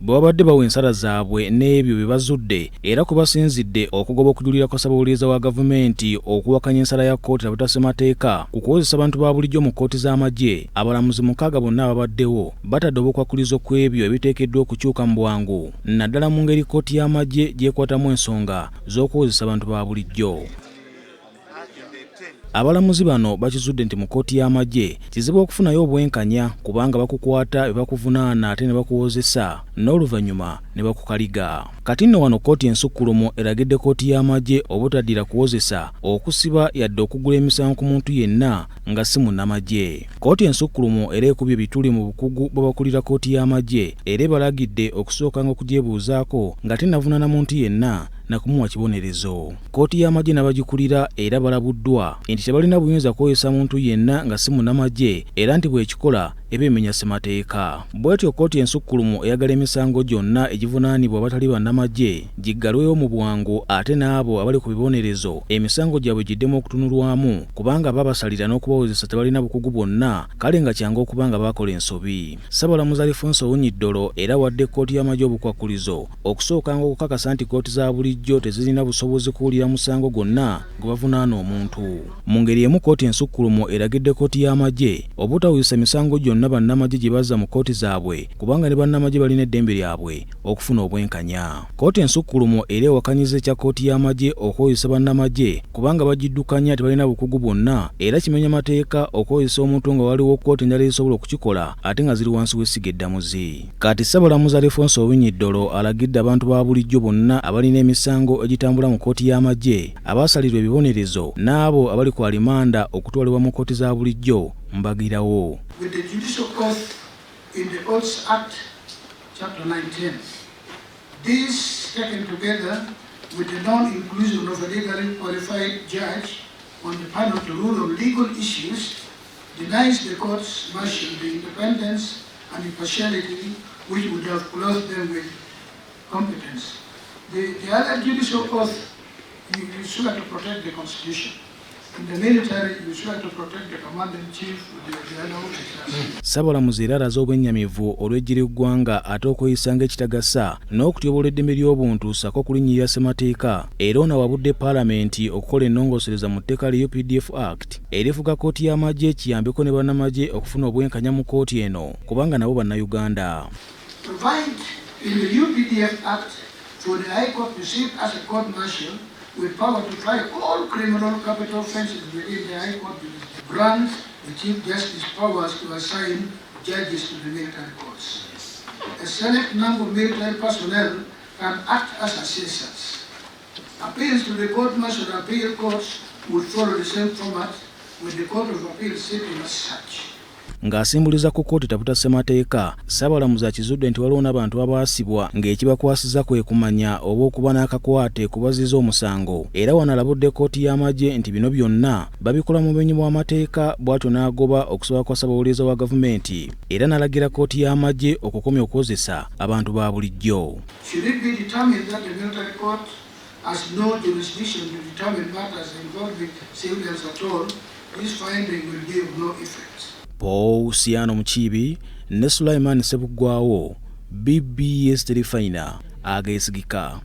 bwe babadde bawa ensala zaabwe n'ebyo bye bazudde era ku basinzidde okugoba okujulira kwa ssabawuliriza wa gavumenti okuwakanya ensala ya kkooti tabutasemateeka ku kukozesa abantu ba bulijjo mu kkooti z'amagye. Abalamuzi 6 bonna ababaddewo batadde obukwakulizo ku ebyo ebiteekeddwa okukyuka mu bwangu, naddala mu ngeri kkooti y'amagye gyekwatamu ensonga z'okukozesa abantu ba bulijjo. Abalamuzi bano bakizudde nti mu kkooti y'amagye kizibu okufunayo obwenkanya kubanga bakukwata bye bakuvunaana ate ne bakuwozesa n'oluvannyuma ne bakukaliga. Kati nno wano kkooti ensukkulumu eragidde kkooti y'amagye obutaddira kuwozesa, okusiba yadde okugula emisango ku muntu yenna nga si munnamagye. Kkooti ensukkulumu era ekubye ebituli mu bukugu bw'abakulira kkooti y'amagye era ebalagidde okusookanga okugyebuuzaako nga tennavunaana muntu yenna na kumuwa kibonerezo. Kkooti y'amagye n'abagikulira era balabuddwa nti tebalina buyinza kukozesa muntu yenna nga si munnamagye era nti bw'ekikola eba emenya ssemateeka. Bw'etyo kkooti ensukkulumu eyagala emisango gyonna egivunaanibwa abatali bannamagye giggalweyo mu bwangu ate n'abo abali ku bibonerezo emisango gyabwe giddemu okutunulwamu kubanga babasalira n'okubawozesa tebalina bukugu bwonna, kale nga kyangu okubanga baakola ensobi. Ssabalamuzi Alfonso Owiny-Dollo era wadde kkooti y'amagye obukwakulizo okusookanga okukakasa nti kkooti za bulijjo tezirina busobozi kuwulira musango gwonna gwe bavunaana omuntu. Mu ngeri emu kkooti ensukkulumu eragidde kkooti y'amagye obutawulisa misango gyonna bannamagye gye bazza mu kkooti zaabwe kubanga ne bannamagye balina eddembe lyabwe okufuna obwenkanya. Kkooti ensukkulumu era ewakanyiza ekya kkooti y'amagye okukozesa bannamagye kubanga bagiddukanya tebalina bukugu bwonna era kimenya mateeka okukozesa omuntu nga waliwo kkooti endala ezisobola okukikola ate nga ziri wansi w'essiga eddamuzi. Kati Ssabalamuzi Alfonso Owiny-Dollo alagidde abantu ba bulijjo bonna abalina emisango egitambula mu kkooti y'amagye, abaasalirwa ebibonerezo n'abo abali ku alimanda okutwalibwa mu kkooti za bulijjo mbagirawo. With the judicial oath in the Oaths Act, Chapter 19, these taken together with the non-inclusion of a legally qualified judge on the panel to rule on legal issues denies the courts martial the independence and impartiality which would have clothed them with competence. The other judicial oath, you swear to protect the Constitution. In the military, you swear to protect the commander-in-chief with the other officers. Ssabalamuzi era alaze obwennyamivu olw'eggye ly'eggwanga ate okweyisa ng'ekitagasa n'okutyobola eddembe ly'obuntu ssaako okulinnyirira ssemateeka era onawabudde Paalamenti okukola ennongoosereza mu tteeka lya UPDF Act erifuga kkooti y'amagye kiyambeko ne bannamagye okufuna obwenkanya mu kkooti eno kubanga nabo bannayuganda. Provide in the UPDF Act for the High Court to sit as a court martial with power to try all criminal capital offences within the High Court jurisdiction. Grant the Chief Justice powers to assign judges to the military courts. A select number of military personnel can act as assessors. Appeals to the court martial appeal courts would follow the same format with the Court of Appeal sitting as such. Ng'asimbuliza ku kkooti tabutasemateeka, Ssabalamuzi akizudde nti waliwo n'abantu abaasibwa ng'ekibakwasiza kwe kumanya oba okuba n'akakwate kubaziza omusango era wano alabudde kkooti y'amagye nti bino byonna babikola mu bumenyi bw'amateeka bw'atyo n'agoba okusobola kwa ssabawuliriza wa gavumenti era n'alagira kkooti y'amagye okukomya okukozesa abantu ba bulijjo. Should it be determined that the military court has no jurisdiction to determine matters involving civilians at all, this finding will be of no effect. Paul Siano Mukibi ne Sulaiman Sebuggwawo, BBS Terefayina, ageesigika.